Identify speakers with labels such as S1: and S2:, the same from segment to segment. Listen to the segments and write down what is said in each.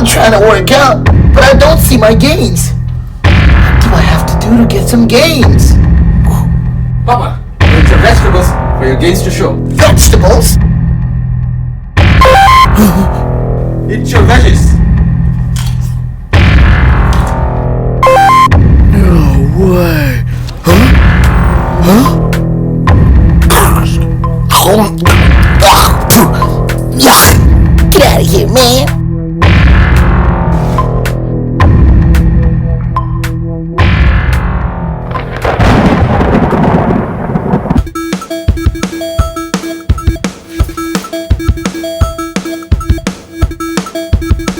S1: I'm trying to work out, but I don't see my gains. What do I have to do to get some gains?
S2: Papa, eat your vegetables for your gains to show.
S1: Vegetables?
S2: Eat your veggies.
S1: No way. Huh? Get out of here, man.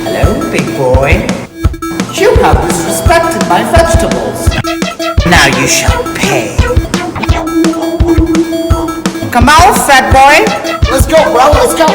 S3: Hello, big boy. You have disrespected my vegetables. Now you shall pay. Come on, fat boy.
S1: Let's go, bro. Let's go.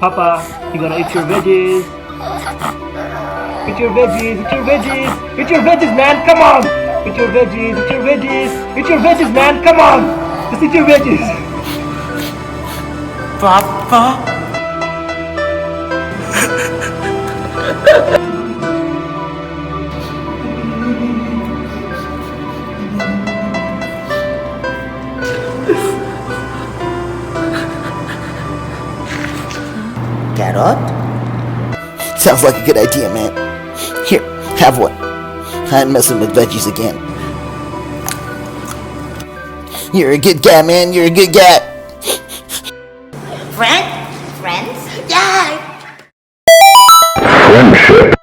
S4: Papa, you gotta eat your veggies. Eat your veggies, eat your veggies, eat your veggies, man, come on! Eat your veggies, eat your veggies, eat your veggies, man, come on! Just eat your veggies.
S3: Papa? Carrot?
S1: Sounds like a good idea, man. Here, have one. I ain't messing with veggies again. You're a good guy, man. You're a good guy.
S5: Friends? Yeah!
S6: Friendship.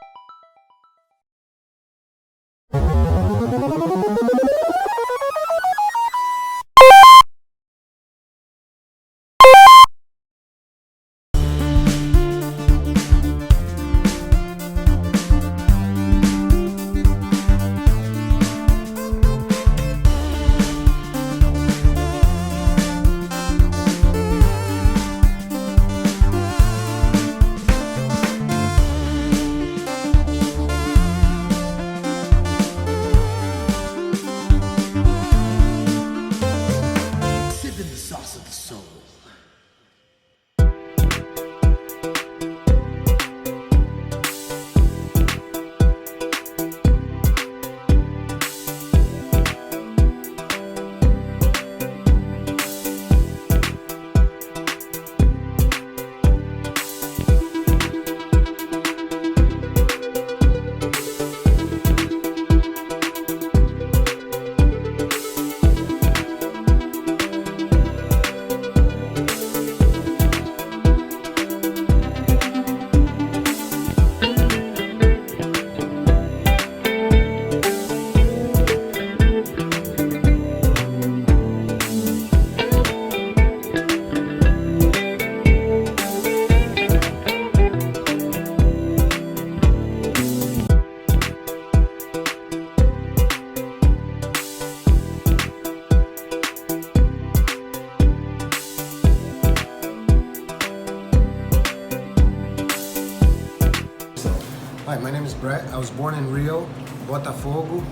S7: Sippin the Sauce of the soul.
S8: Hi, my name is Brett. I was born in Rio, Botafogo.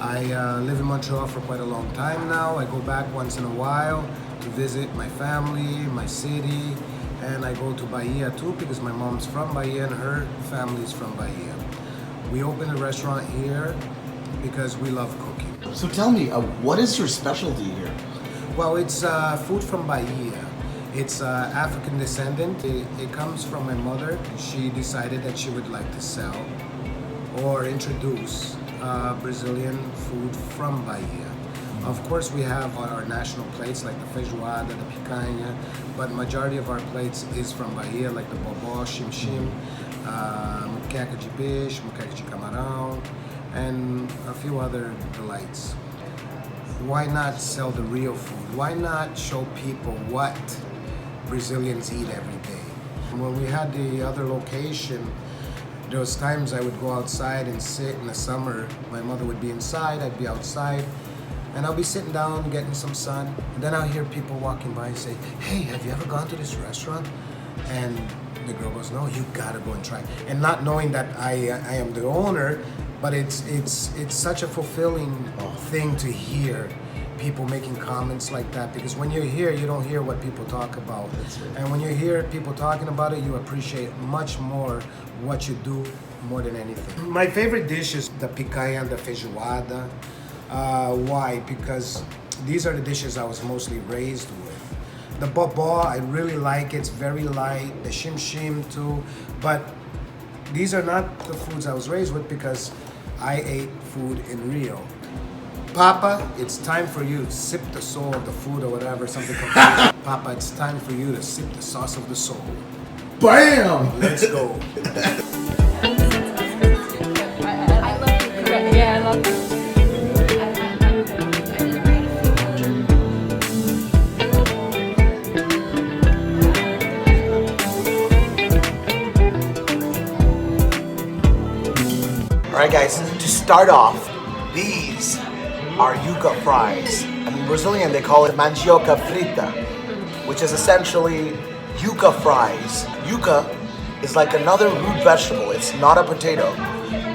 S8: I live in Montreal for quite a long time now. I go back once in a while to visit my family, my city, and I go to Bahia too because my mom's from Bahia and her family is from Bahia. We opened a restaurant here because we love cooking.
S6: So tell me, what is your specialty here?
S8: Well, it's food from Bahia. It's African descendant. It comes from my mother. She decided that she would like to sell or introduce Brazilian food from Bahia. Of course, we have our national plates like the Feijoada, the Picanha, but majority of our plates is from Bahia, like the bobó, chim-chim, moqueca de peixe, moqueca de camarão, and a few other delights. Why not sell the real food? Why not show people what Brazilians eat every day? When we had the other location, there was times I would go outside and sit in the summer. My mother would be inside, I'd be outside, and I'll be sitting down getting some sun, and then I'll hear people walking by and say, "Hey, have you ever gone to this restaurant?" And the girl goes, "No, you gotta go and try." And not knowing that I am the owner, but it's such a fulfilling thing to hear people making comments like that, because when you're here, you don't hear what people talk about. And when you hear people talking about it, you appreciate much more what you do more than anything. My favorite dish is the picanha and the feijoada. Why? Because these are the dishes I was mostly raised with. The bobó, I really like it. It's very light. The shim-shim too. But these are not the foods I was raised with because I ate food in Rio. Papa, it's time for you to sip the soul of the food or whatever, something confusing. Papa, it's time for you to sip the sauce of the soul.
S6: Bam!
S8: Let's go.
S9: Yeah, I love it.
S6: Alright guys, to start off, these are yuca fries. And in Brazilian they call it mandioca frita, which is essentially yuca fries. Yuca is like another root vegetable, it's not a potato.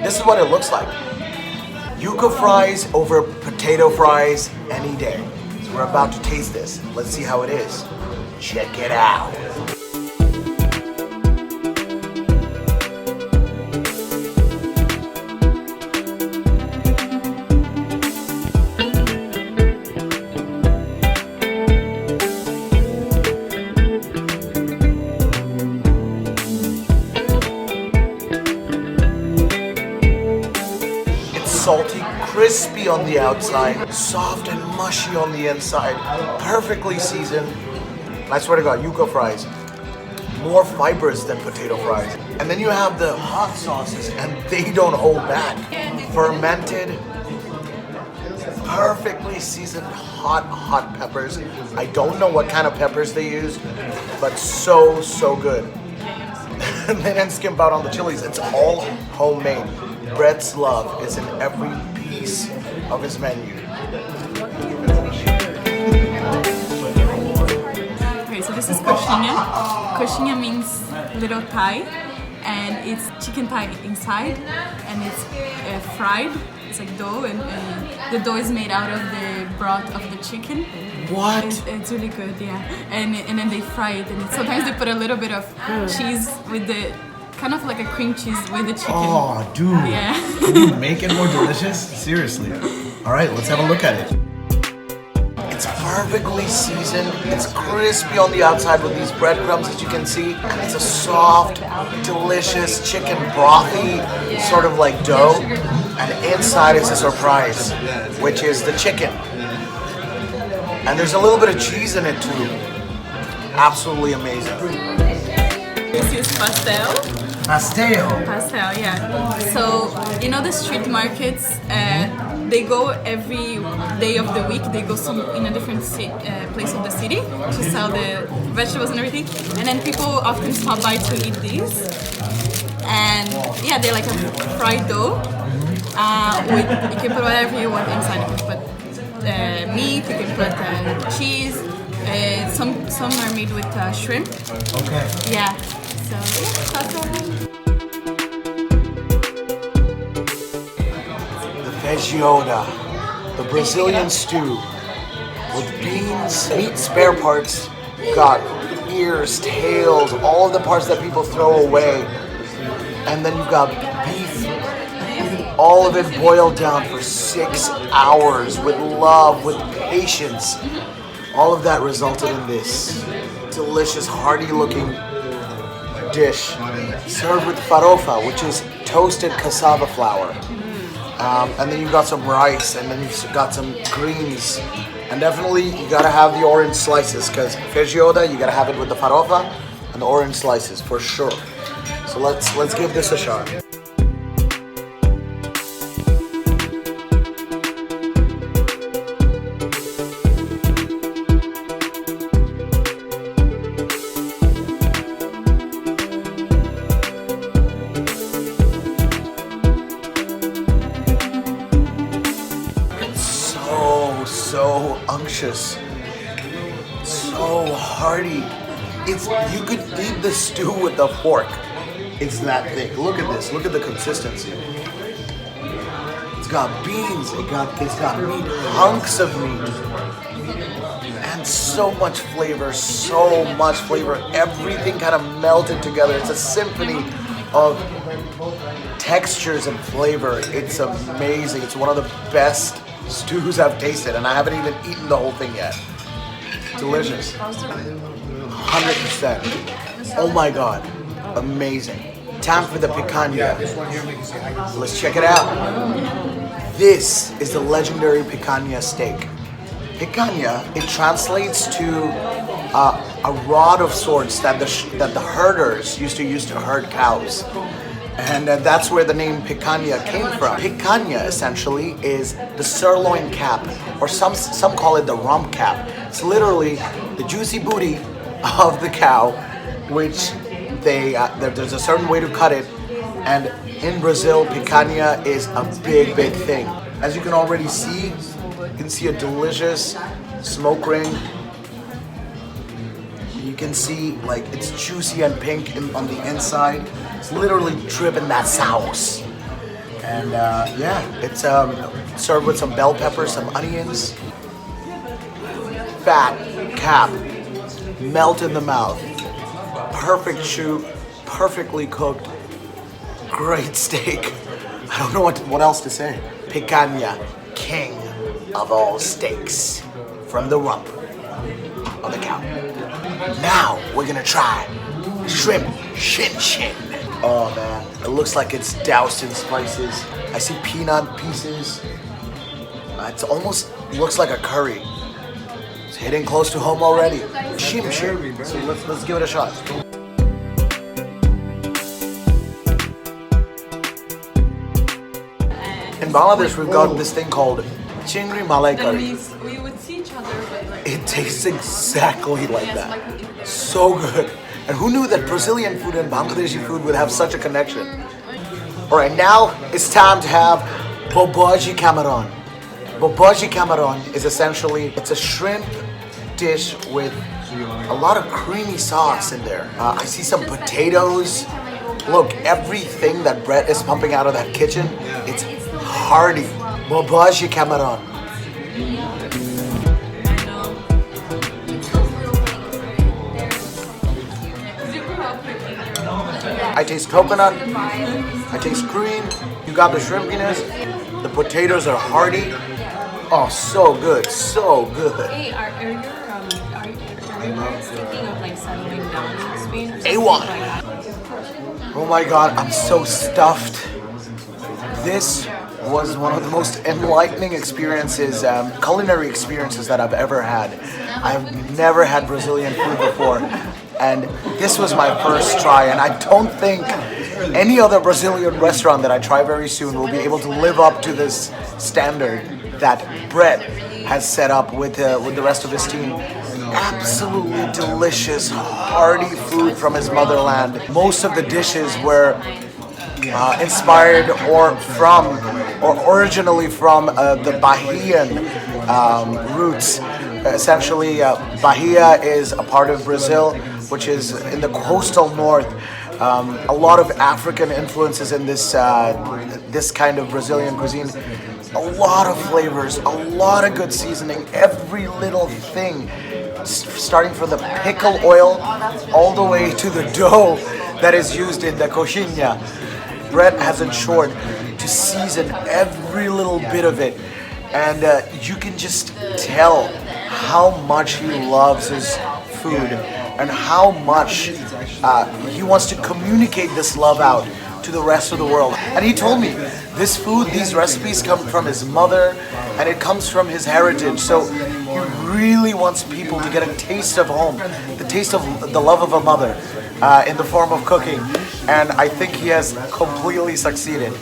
S6: This is what it looks like. Yuca fries over potato fries any day. So we're about to taste this. Let's see how it is. Check it out. Salty, crispy on the outside, soft and mushy on the inside, perfectly seasoned. I swear to God, yuca fries, more fibrous than potato fries. And then you have the hot sauces, and they don't hold back. Fermented, perfectly seasoned hot peppers. I don't know what kind of peppers they use, but so good. And then skimp out on the chilies. It's all homemade. Brett's love is in every piece of his menu.
S9: Okay, so this is coxinha. Coxinha means little thigh, and it's chicken thigh inside, and it's fried. It's like dough, and the dough is made out of the broth of the chicken.
S6: What?
S9: It's really good, yeah. And then they fry it, and sometimes they put a little bit of cheese with the, kind of like a cream cheese with the chicken.
S6: Oh, dude.
S9: Yeah.
S6: Can you make it more delicious? Seriously. All right, let's have a look at it. It's perfectly seasoned. It's crispy on the outside with these breadcrumbs, as you can see. And it's a soft, delicious chicken brothy, sort of like dough. And inside is a surprise, which is the chicken. And there's a little bit of cheese in it too. Absolutely amazing.
S9: This is pastel.
S6: Pastel.
S9: Pastel, yeah. So, you know the street markets, they go every day of the week, they go in a different place of the city to sell the vegetables and everything. And then people often stop by to eat these. And yeah, they're like a fried dough. You can put whatever you want inside. You can put meat, you can put cheese. Some are made with shrimp.
S6: Okay.
S9: Yeah. So yeah, that's all.
S6: The Feijoada, the Brazilian stew with beans, meat spare parts, got ears, tails, all of the parts that people throw away. And then you've got beef All of it boiled down for 6 hours with love, with patience. All of that resulted in this delicious, hearty-looking dish served with farofa, which is toasted cassava flour. And then you've got some rice, and then you've got some greens. And definitely you gotta have the orange slices, because feijoada, you gotta have it with the farofa and the orange slices for sure. So let's give this a shot. So unctuous, so hearty. You could eat the stew with a fork. It's that thick. Look at this. Look at the consistency. It's got beans. It's got meat, hunks of meat, and so much flavor. So much flavor. Everything kind of melted together. It's a symphony of textures and flavor. It's amazing. It's one of the best stews I've tasted, and I haven't even eaten the whole thing yet. Delicious. 100%. Oh my god. Amazing. Time for the picanha. Let's check it out. This is the legendary picanha steak. Picanha, it translates to a rod of sorts that the herders used to use to herd cows. And that's where the name picanha came from. Picanha essentially is the sirloin cap, or some call it the rump cap. It's literally the juicy booty of the cow, which there's a certain way to cut it. And in Brazil, picanha is a big thing. As you can already see, you can see a delicious smoke ring. You can see like it's juicy and pink on the inside. It's literally dripping that sauce. And yeah, it's served with some bell peppers, some onions. Fat, cap, melt in the mouth. Perfect chew, perfectly cooked. Great steak. I don't know what else to say. Picanha, king of all steaks, from the rump of the cow. Now we're gonna try shrimp shin. Oh man, it looks like it's doused in spices. I see peanut pieces. It almost looks like a curry. It's hitting close to home already. Shim. So let's give it a shot. In Bangladesh, we've got this thing called chingri malai curry.
S9: We would see each other, but like...
S6: It tastes exactly like that. So good. And who knew that Brazilian food and Bangladeshi food would have such a connection? Alright, now it's time to have boboji camaron. Boboji camaron is essentially, it's a shrimp dish with a lot of creamy sauce in there. I see some potatoes. Look, everything that Brett is pumping out of that kitchen, it's hearty. Boboji camaron. I taste coconut, I taste cream, you got the shrimpiness, the potatoes are hearty. Oh, so good, so good.
S10: Hey, are you thinking of like settling down in Spain?
S6: A1. Oh my god, I'm so stuffed. This was one of the most enlightening experiences, culinary experiences that I've ever had. I've never had Brazilian food before, and this was my first try, and I don't think any other Brazilian restaurant that I try very soon will be able to live up to this standard that Brett has set up with the rest of his team. Absolutely delicious, hearty food from his motherland. Most of the dishes were inspired or originally from the Bahian roots. Essentially, Bahia is a part of Brazil, which is in the coastal north. A lot of African influences in this kind of Brazilian cuisine. A lot of flavors, a lot of good seasoning, every little thing, starting from the pickle oil all the way to the dough that is used in the coxinha. Brett has ensured to season every little bit of it. And you can just tell how much he loves his food and how much he wants to communicate this love out to the rest of the world. And he told me this food, these recipes come from his mother and it comes from his heritage. So he really wants people to get a taste of home, the taste of the love of a mother in the form of cooking. And I think he has completely succeeded.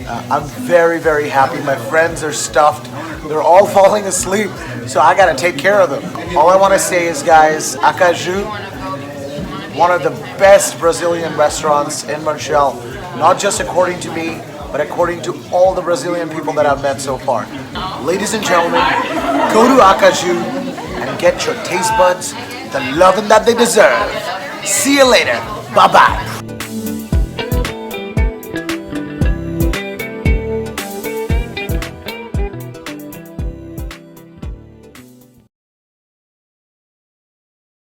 S6: I'm very, very happy. My friends are stuffed. They're all falling asleep, so I gotta take care of them. All I wanna say is, guys, Acajou, one of the best Brazilian restaurants in Montreal, not just according to me, but according to all the Brazilian people that I've met so far. Ladies and gentlemen, go to Acajou and get your taste buds the loving that they deserve. See you later. Bye-bye.